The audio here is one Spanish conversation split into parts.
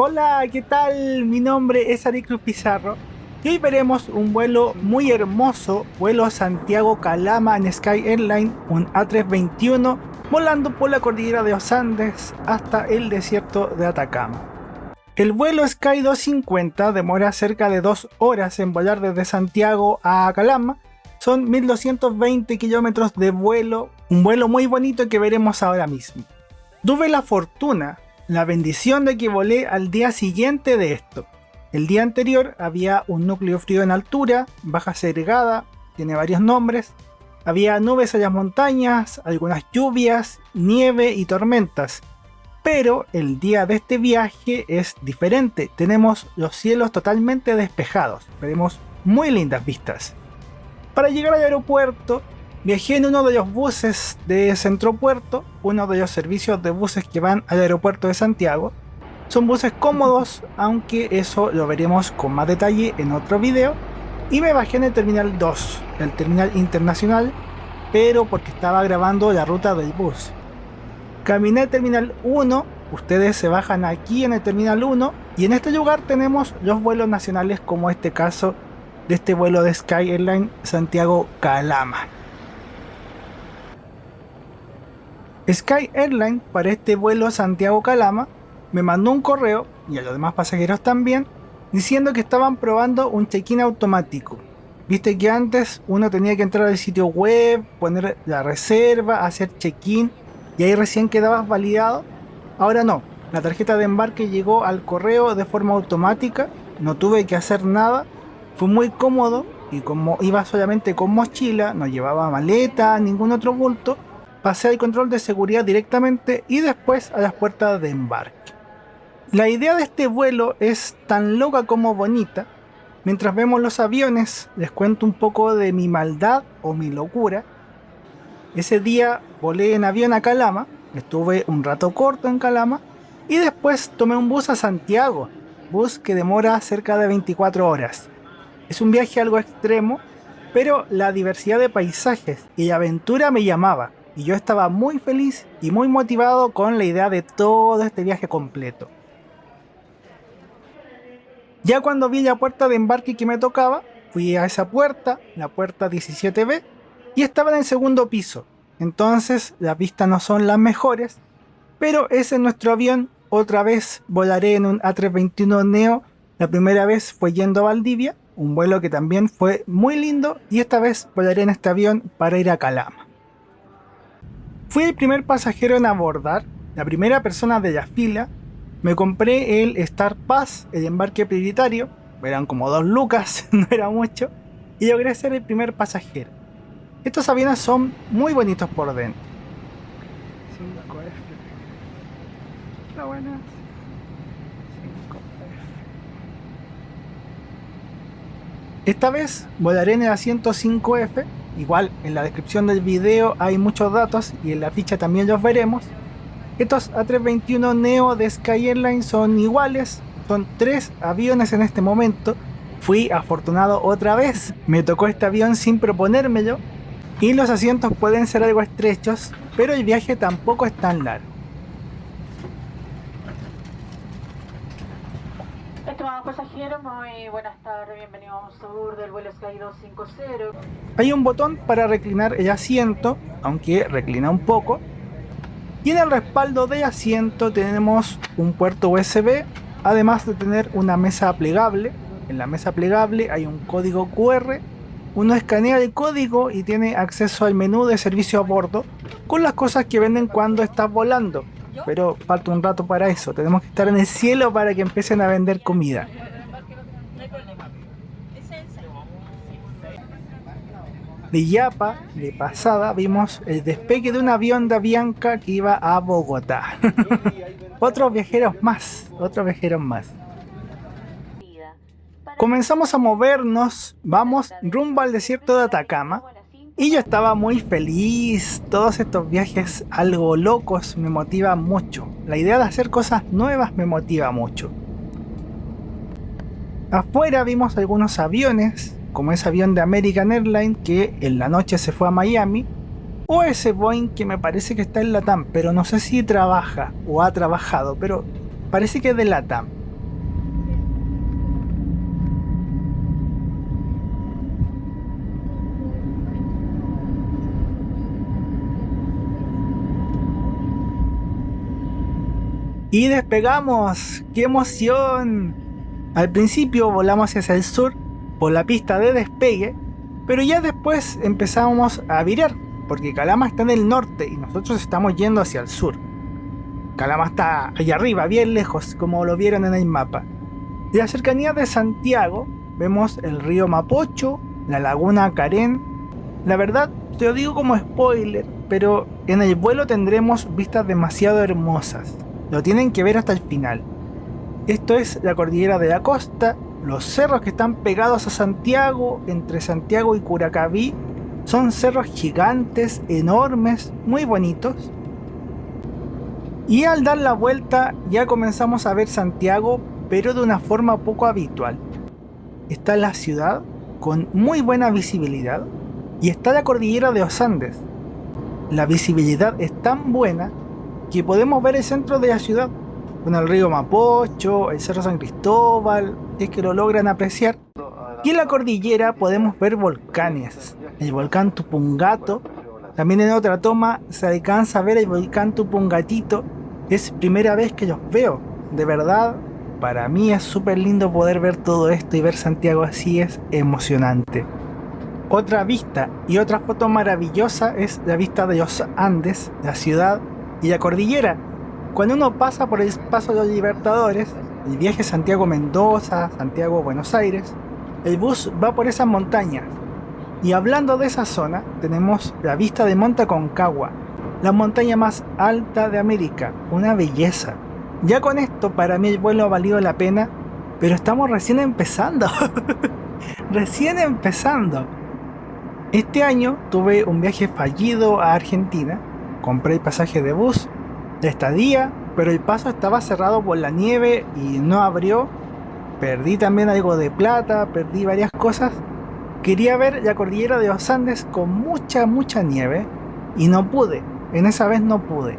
Hola, ¿qué tal? Mi nombre es Ari Cruz Pizarro y hoy veremos un vuelo muy hermoso, vuelo Santiago-Calama en Sky Airline, un A321 volando por la cordillera de los Andes hasta el desierto de Atacama. El vuelo Sky 250 demora cerca de 2 horas en volar desde Santiago a Calama. Son 1220 kilómetros de vuelo, un vuelo muy bonito que veremos ahora mismo. Tuve la bendición de que volé al día siguiente de esto. El día anterior había un núcleo frío en altura, baja segregada, tiene varios nombres. Había nubes en las montañas, algunas lluvias, nieve y tormentas. Pero el día de este viaje es diferente. Tenemos los cielos totalmente despejados. Veremos muy lindas vistas. Para llegar al aeropuerto, viajé en uno de los buses de Centropuerto, uno de los servicios de buses que van al aeropuerto de Santiago. Son buses cómodos, aunque eso lo veremos con más detalle en otro video. Y me bajé en el terminal 2, el terminal internacional, pero porque estaba grabando la ruta del bus. Caminé al terminal 1, ustedes se bajan aquí en el terminal 1, y en este lugar tenemos los vuelos nacionales, como este caso de este vuelo de Sky Airline Santiago-Calama. Sky Airline para este vuelo Santiago-Calama me mandó un correo, y a los demás pasajeros también, diciendo que estaban probando un check-in automático. Viste que antes uno tenía que entrar al sitio web, poner la reserva, hacer check-in y ahí recién quedabas validado. Ahora no, la tarjeta de embarque llegó al correo de forma automática, no tuve que hacer nada, fue muy cómodo y como iba solamente con mochila, no llevaba maleta, ningún otro bulto, pasé al control de seguridad directamente y después a las puertas de embarque. La idea de este vuelo es tan loca como bonita. Mientras vemos los aviones, les cuento un poco de mi maldad o mi locura. Ese día volé en avión a Calama, estuve un rato corto en Calama y después tomé un bus a Santiago, bus que demora cerca de 24 horas. Es un viaje algo extremo, pero la diversidad de paisajes y la aventura me llamaba. Y yo estaba muy feliz y muy motivado con la idea de todo este viaje completo. Ya cuando vi la puerta de embarque que me tocaba, fui a esa puerta, la puerta 17B, y estaba en el segundo piso. Entonces las vistas no son las mejores, pero ese es nuestro avión. Otra vez volaré en un A321 Neo. La primera vez fue yendo a Valdivia, un vuelo que también fue muy lindo, y esta vez volaré en este avión para ir a Calama. Fui el primer pasajero en abordar, la primera persona de la fila. Me compré el Star Pass, el embarque prioritario, eran como 2 lucas, no era mucho, y logré ser el primer pasajero. Estos aviones son muy bonitos por dentro. 5F. Está buena. 5F. Esta vez volaré en el asiento 5F. Igual en la descripción del video hay muchos datos y en la ficha también los veremos. Estos A321 Neo de Sky Airlines son iguales, son 3 aviones en este momento. Fui afortunado otra vez, me tocó este avión sin proponérmelo y los asientos pueden ser algo estrechos, pero el viaje tampoco es tan largo. Estimados pasajeros, muy buenas tardes, bienvenidos a un tour del vuelo Sky 250. Hay un botón para reclinar el asiento, aunque reclina un poco. Y en el respaldo del asiento tenemos un puerto USB, además de tener una mesa plegable. En la mesa plegable hay un código QR, uno escanea el código y tiene acceso al menú de servicio a bordo con las cosas que venden cuando estás volando. Pero falta un rato para eso, tenemos que estar en el cielo para que empiecen a vender comida. De Yapa, de pasada, vimos el despegue de un avión de Avianca que iba a Bogotá. Otros viajeros más. Comenzamos a movernos, vamos rumbo al desierto de Atacama. Y yo estaba muy feliz. Todos estos viajes algo locos me motivan mucho. La idea de hacer cosas nuevas me motiva mucho. Afuera vimos algunos aviones, como ese avión de American Airlines que en la noche se fue a Miami, o ese Boeing que me parece que está en LATAM, pero no sé si trabaja o ha trabajado, pero parece que es de LATAM. Y despegamos. ¡Qué emoción! Al principio volamos hacia el sur por la pista de despegue, pero ya después empezamos a virar, porque Calama está en el norte y nosotros estamos yendo hacia el sur. Calama está allá arriba, bien lejos, como lo vieron en el mapa. En la cercanía de Santiago vemos el río Mapocho, la laguna Carén. La verdad, te lo digo como spoiler, pero en el vuelo tendremos vistas demasiado hermosas. Lo tienen que ver hasta el final. Esto es la cordillera de la costa, los cerros que están pegados a Santiago, entre Santiago y Curacaví, son cerros gigantes, enormes, muy bonitos. Y al dar la vuelta ya comenzamos a ver Santiago, pero de una forma poco habitual. Está la ciudad con muy buena visibilidad y está la cordillera de los Andes. La visibilidad es tan buena que podemos ver el centro de la ciudad, con el río Mapocho, el Cerro San Cristóbal, si es que lo logran apreciar. Y en la cordillera podemos ver volcanes, el volcán Tupungato. También en otra toma se alcanza a ver el volcán Tupungatito. Es primera vez que los veo, de verdad. Para mí es súper lindo poder ver todo esto y ver Santiago así, es emocionante. Otra vista y otra foto maravillosa es la vista de los Andes, la ciudad y la cordillera. Cuando uno pasa por el Paso de los Libertadores, el viaje Santiago-Mendoza, Santiago-Buenos Aires, el bus va por esas montañas. Y hablando de esa zona, tenemos la vista de Monte Aconcagua, la montaña más alta de América, una belleza. Ya con esto para mí el vuelo ha valido la pena, pero estamos recién empezando. Recién empezando. Este año tuve un viaje fallido a Argentina, compré el pasaje de bus, la estadía, pero el paso estaba cerrado por la nieve y no abrió. Perdí también algo de plata, perdí varias cosas. Quería ver la cordillera de los Andes con mucha nieve y no pude, en esa vez no pude.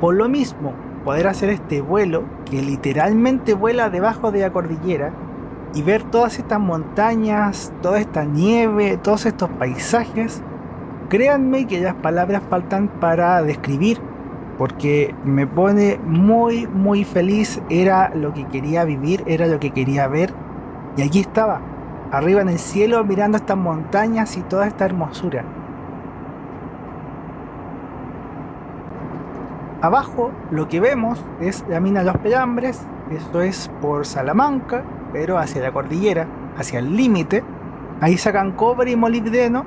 Por lo mismo, poder hacer este vuelo que literalmente vuela debajo de la cordillera y ver todas estas montañas, toda esta nieve, todos estos paisajes, créanme que las palabras faltan para describir, porque me pone muy feliz. Era lo que quería vivir, era lo que quería ver, y aquí estaba, arriba en el cielo, mirando estas montañas y toda esta hermosura. Abajo lo que vemos es la mina de los Pelambres, esto es por Salamanca, pero hacia la cordillera, hacia el límite. Ahí sacan cobre y molibdeno,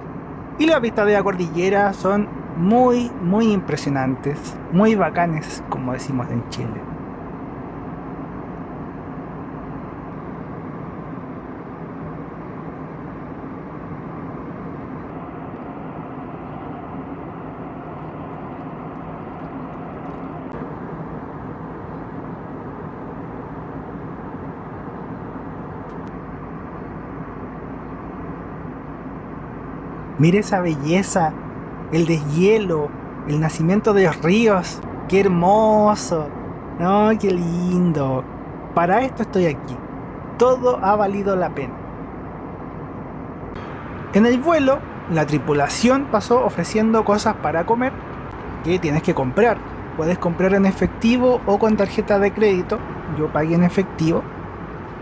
y las vistas de la cordillera son muy impresionantes, muy bacanes, como decimos en Chile. Mire esa belleza, el deshielo, el nacimiento de los ríos. ¡Qué hermoso! ¡No, qué lindo! Para esto estoy aquí. Todo ha valido la pena. En el vuelo, la tripulación pasó ofreciendo cosas para comer que tienes que comprar. Puedes comprar en efectivo o con tarjeta de crédito. Yo pagué en efectivo.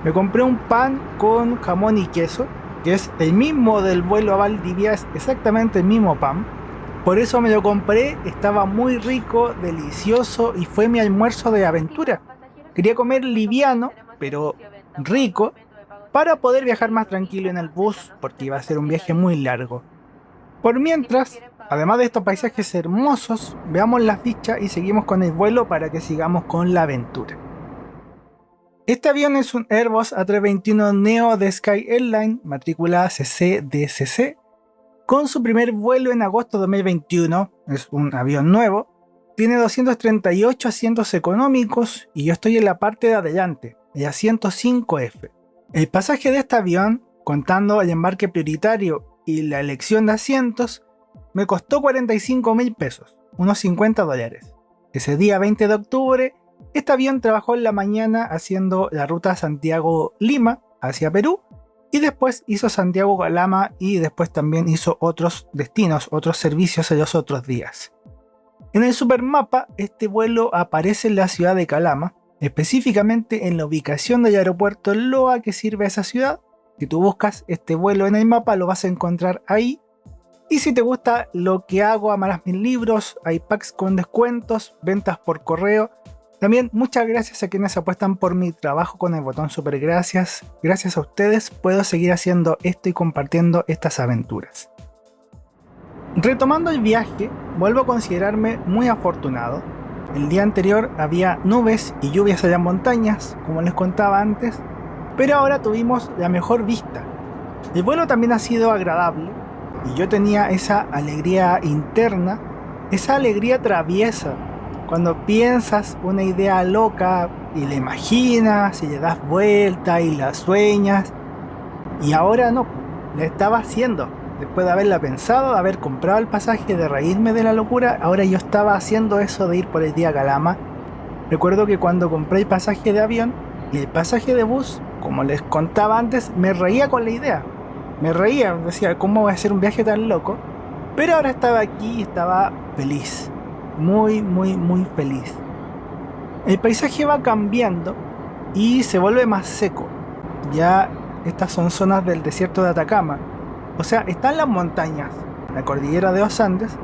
Me compré un pan con jamón y queso, que es el mismo del vuelo a Valdivia, es exactamente el mismo pan. Por eso me lo compré, estaba muy rico, delicioso y fue mi almuerzo de aventura. Quería comer liviano, pero rico, para poder viajar más tranquilo en el bus, porque iba a ser un viaje muy largo. Por mientras, además de estos paisajes hermosos, veamos las fichas y seguimos con el vuelo para que sigamos con la aventura. Este avión es un Airbus A321neo de Sky Airline, matrícula CCDCC, con su primer vuelo en agosto de 2021, es un avión nuevo, tiene 238 asientos económicos y yo estoy en la parte de adelante, el asiento 5F. El pasaje de este avión, contando el embarque prioritario y la elección de asientos, me costó 45.000 pesos, unos $50. Ese día 20 de octubre, este avión trabajó en la mañana haciendo la ruta Santiago-Lima hacia Perú y después hizo Santiago-Calama y después también hizo otros destinos, otros servicios en los otros días. En el supermapa, este vuelo aparece en la ciudad de Calama, específicamente en la ubicación del aeropuerto Loa que sirve a esa ciudad. Si tú buscas este vuelo en el mapa, lo vas a encontrar ahí. Y si te gusta lo que hago, amarás mis libros, hay packs con descuentos, ventas por correo. También muchas gracias a quienes apuestan por mi trabajo con el botón super gracias. Gracias a ustedes puedo seguir haciendo esto y compartiendo estas aventuras. Retomando el viaje, vuelvo a considerarme muy afortunado. El día anterior había nubes y lluvias en las montañas, como les contaba antes, pero ahora tuvimos la mejor vista. El vuelo también ha sido agradable y yo tenía esa alegría interna, esa alegría traviesa, cuando piensas una idea loca y la imaginas y le das vuelta y la sueñas, y ahora no, la estaba haciendo. Después de haberla pensado, de haber comprado el pasaje, de reírme de la locura, ahora yo estaba haciendo eso de ir por el día a Calama. Recuerdo que cuando compré el pasaje de avión y el pasaje de bus, como les contaba antes, me reía con la idea. Me reía, decía, ¿cómo voy a hacer un viaje tan loco? Pero ahora estaba aquí y estaba feliz. Muy, muy, muy feliz. El paisaje va cambiando y se vuelve más seco. Ya estas son zonas del desierto de Atacama. O sea, están las montañas, la cordillera de los Andes,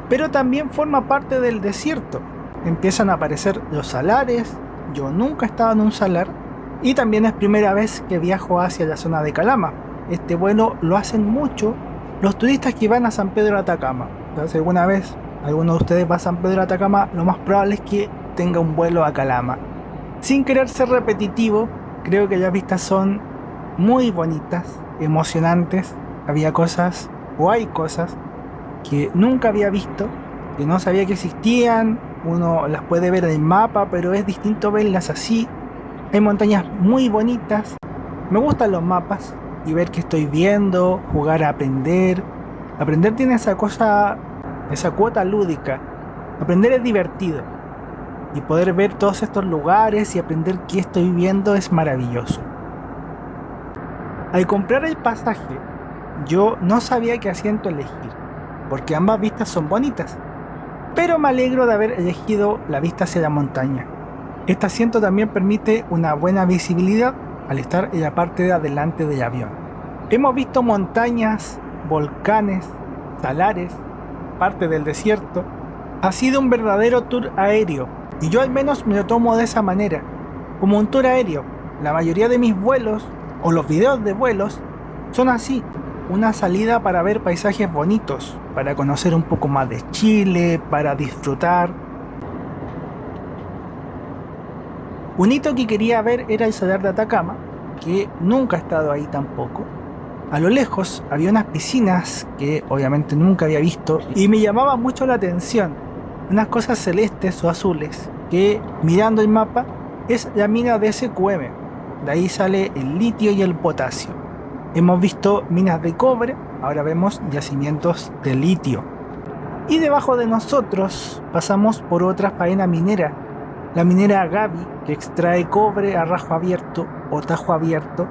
pero también forma parte del desierto. Empiezan a aparecer los salares. Yo nunca he estado en un salar y también es primera vez que viajo hacia la zona de Calama. Este vuelo lo hacen mucho los turistas que van a San Pedro de Atacama. O sea, si alguna vez alguno de ustedes va a San Pedro de Atacama, lo más probable es que tenga un vuelo a Calama. Sin querer ser repetitivo, creo que las vistas son muy bonitas, emocionantes. Había cosas, o hay cosas, que nunca había visto, que no sabía que existían. Uno las puede ver en el mapa, pero es distinto verlas así. Hay montañas muy bonitas. Me gustan los mapas y ver qué estoy viendo, jugar a aprender. Aprender tiene esa cosa, esa cuota lúdica. Aprender es divertido. Y poder ver todos estos lugares y aprender qué estoy viendo es maravilloso. Al comprar el pasaje, yo no sabía qué asiento elegir, porque ambas vistas son bonitas, pero me alegro de haber elegido la vista hacia la montaña. Este asiento también permite una buena visibilidad al estar en la parte de adelante del avión. Hemos visto montañas, volcanes, salares, parte del desierto. Ha sido un verdadero tour aéreo, y yo al menos me lo tomo de esa manera, como un tour aéreo. La mayoría de mis vuelos, o los videos de vuelos, son así. Una salida para ver paisajes bonitos, para conocer un poco más de Chile, para disfrutar. Un hito que quería ver era el Salar de Atacama, que nunca he estado ahí tampoco. A lo lejos había unas piscinas que obviamente nunca había visto y me llamaba mucho la atención. Unas cosas celestes o azules que, mirando el mapa, es la mina de SQM. De ahí sale el litio y el potasio. Hemos visto minas de cobre, ahora vemos yacimientos de litio. Y debajo de nosotros pasamos por otra faena minera, la minera Gaby, que extrae cobre a rajo abierto o tajo abierto.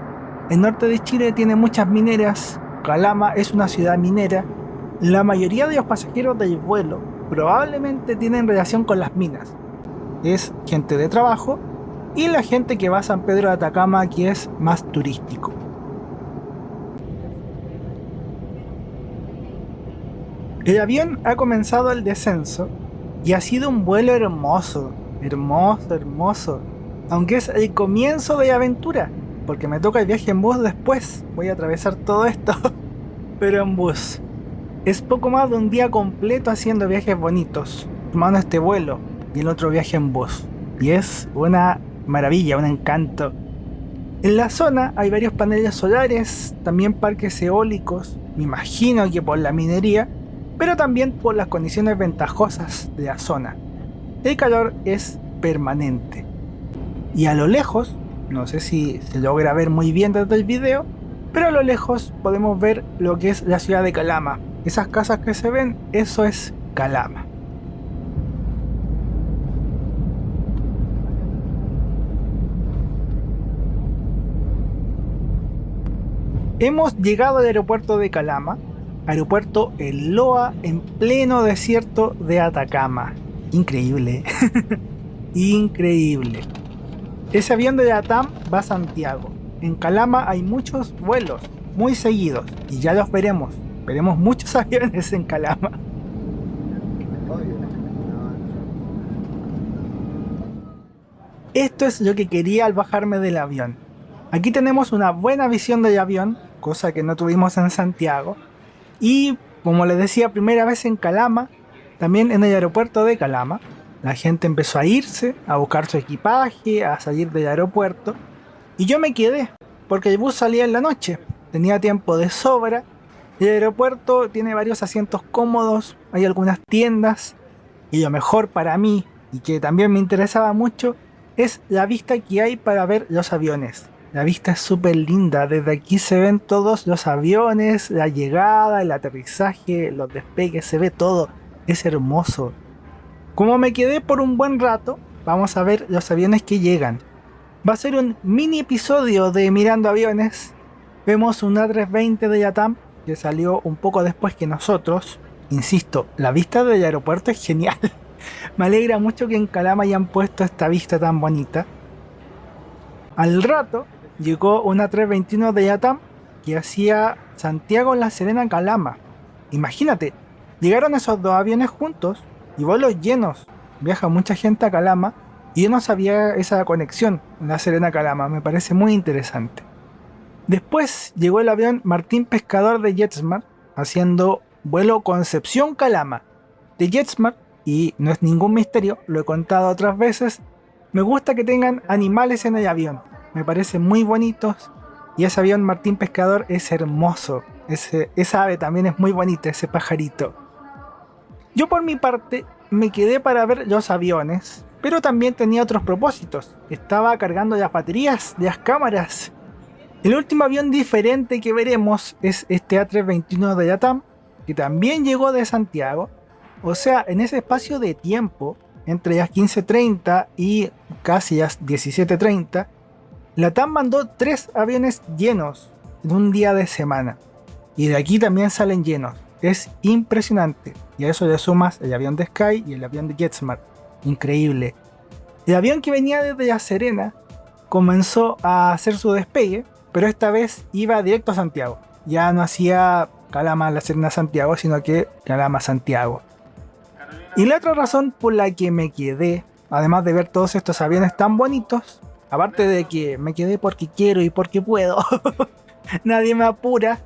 El norte de Chile tiene muchas mineras, Calama es una ciudad minera. La mayoría de los pasajeros del vuelo probablemente tienen relación con las minas. Es gente de trabajo y la gente que va a San Pedro de Atacama, que es más turístico. El avión ha comenzado el descenso y ha sido un vuelo hermoso, hermoso, hermoso. Aunque es el comienzo de la aventura, porque me toca el viaje en bus después. Voy a atravesar todo esto, pero en bus. Es poco más de un día completo haciendo viajes bonitos, tomando este vuelo y el otro viaje en bus. Y es una maravilla, un encanto. En la zona hay varios paneles solares, también parques eólicos, me imagino que por la minería, pero también por las condiciones ventajosas de la zona. El calor es permanente. Y a lo lejos, no sé si se logra ver muy bien desde el video, pero a lo lejos podemos ver lo que es la ciudad de Calama. Esas casas que se ven, eso es Calama. Hemos llegado al aeropuerto de Calama, aeropuerto El Loa en pleno desierto de Atacama. Increíble. Increíble. Ese avión de LATAM va a Santiago. En Calama hay muchos vuelos, muy seguidos, y ya los veremos. Veremos muchos aviones en Calama. Esto es lo que quería al bajarme del avión. Aquí tenemos una buena visión del avión, cosa que no tuvimos en Santiago. Y como les decía, primera vez en Calama, también en el aeropuerto de Calama. La gente empezó a irse, a buscar su equipaje, a salir del aeropuerto. Y yo me quedé, porque el bus salía en la noche. Tenía tiempo de sobra. El aeropuerto tiene varios asientos cómodos, hay algunas tiendas. Y lo mejor para mí, y que también me interesaba mucho, es la vista que hay para ver los aviones. La vista es súper linda, desde aquí se ven todos los aviones, la llegada, el aterrizaje, los despegues, se ve todo, es hermoso. Como me quedé por un buen rato, vamos a ver los aviones que llegan. Va a ser un mini episodio de Mirando Aviones. Vemos un A320 de LATAM que salió un poco después que nosotros. Insisto, la vista del aeropuerto es genial. Me alegra mucho que en Calama hayan puesto esta vista tan bonita. Al rato llegó una 321 de LATAM que hacía Santiago, La Serena, Calama. Imagínate, llegaron esos dos aviones juntos y vuelos llenos. Viaja mucha gente a Calama y yo no sabía esa conexión en La Serena, Calama. Me parece muy interesante. Después llegó el avión Martín Pescador de JetSmart haciendo vuelo Concepción-Calama. De JetSmart, y no es ningún misterio, lo he contado otras veces, me gusta que tengan animales en el avión. Me parecen muy bonitos y ese avión Martín Pescador es hermoso. Esa ave también es muy bonita, ese pajarito. Yo por mi parte me quedé para ver los aviones, pero también tenía otros propósitos. Estaba cargando las baterías de las cámaras. El último avión diferente que veremos es este A321 de LATAM, que también llegó de Santiago. O sea, en ese espacio de tiempo, entre las 15:30 y casi las 17:30, LATAM mandó 3 aviones llenos en un día de semana. Y de aquí también salen llenos. Es impresionante. Y a eso le sumas el avión de Sky y el avión de JetSmart. Increíble. El avión que venía desde La Serena comenzó a hacer su despegue, pero esta vez iba directo a Santiago. Ya no hacía Calama, La Serena, Santiago, sino que Calama, Santiago. Y la otra razón por la que me quedé, además de ver todos estos aviones tan bonitos, aparte de que me quedé porque quiero y porque puedo, nadie me apura,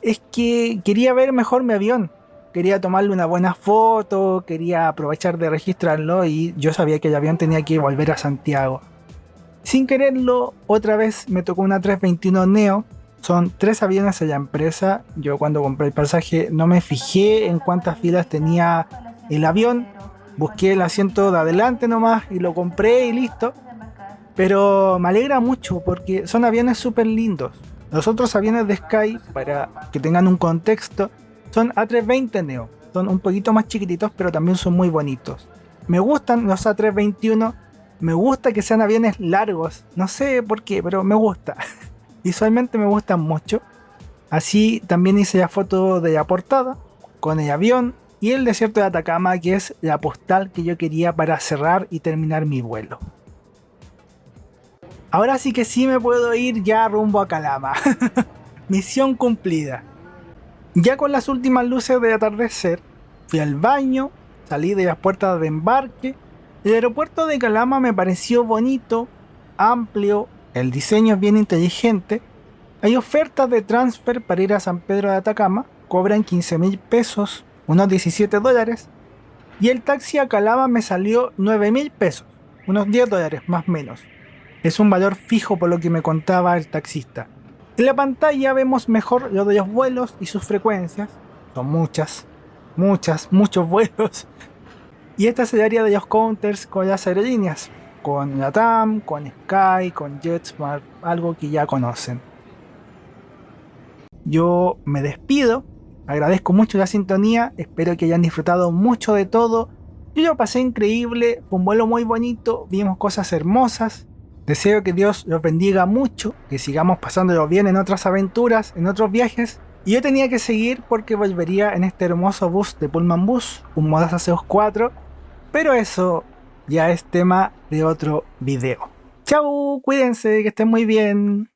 es que quería ver mejor mi avión. Quería tomarle una buena foto, quería aprovechar de registrarlo y yo sabía que el avión tenía que volver a Santiago. Sin quererlo, otra vez me tocó una 321 Neo. Son 3 aviones en la empresa. Yo cuando compré el pasaje no me fijé en cuántas filas tenía el avión. Busqué el asiento de adelante nomás y lo compré y listo. Pero me alegra mucho porque son aviones súper lindos. Los otros aviones de Sky, para que tengan un contexto, son A320 Neo. Son un poquito más chiquititos, pero también son muy bonitos. Me gustan los A321. Me gusta que sean aviones largos. No sé por qué, pero me gusta. Visualmente me gustan mucho. Así también hice la foto de la portada con el avión y el desierto de Atacama, que es la postal que yo quería para cerrar y terminar mi vuelo. Ahora sí que sí me puedo ir ya rumbo a Calama. Misión cumplida. Ya con las últimas luces del atardecer, fui al baño, salí de las puertas de embarque. El aeropuerto de Calama me pareció bonito, amplio, el diseño es bien inteligente. Hay ofertas de transfer para ir a San Pedro de Atacama, cobran 15.000 pesos, unos $17, y el taxi a Calama me salió 9.000 pesos, unos $10 más o menos. Es un valor fijo por lo que me contaba el taxista. En la pantalla vemos mejor lo de los vuelos y sus frecuencias. Son muchos vuelos. Y esta es el área de los counters con las aerolíneas. Con LATAM, con Sky, con JetSmart, algo que ya conocen. Yo me despido. Agradezco mucho la sintonía. Espero que hayan disfrutado mucho de todo. Yo lo pasé increíble. Fue un vuelo muy bonito. Vimos cosas hermosas. Deseo que Dios los bendiga mucho, que sigamos pasándolo bien en otras aventuras, en otros viajes. Y yo tenía que seguir porque volvería en este hermoso bus de Pullman Bus, un Modaza C4. Pero eso ya es tema de otro video. Chau, cuídense, que estén muy bien.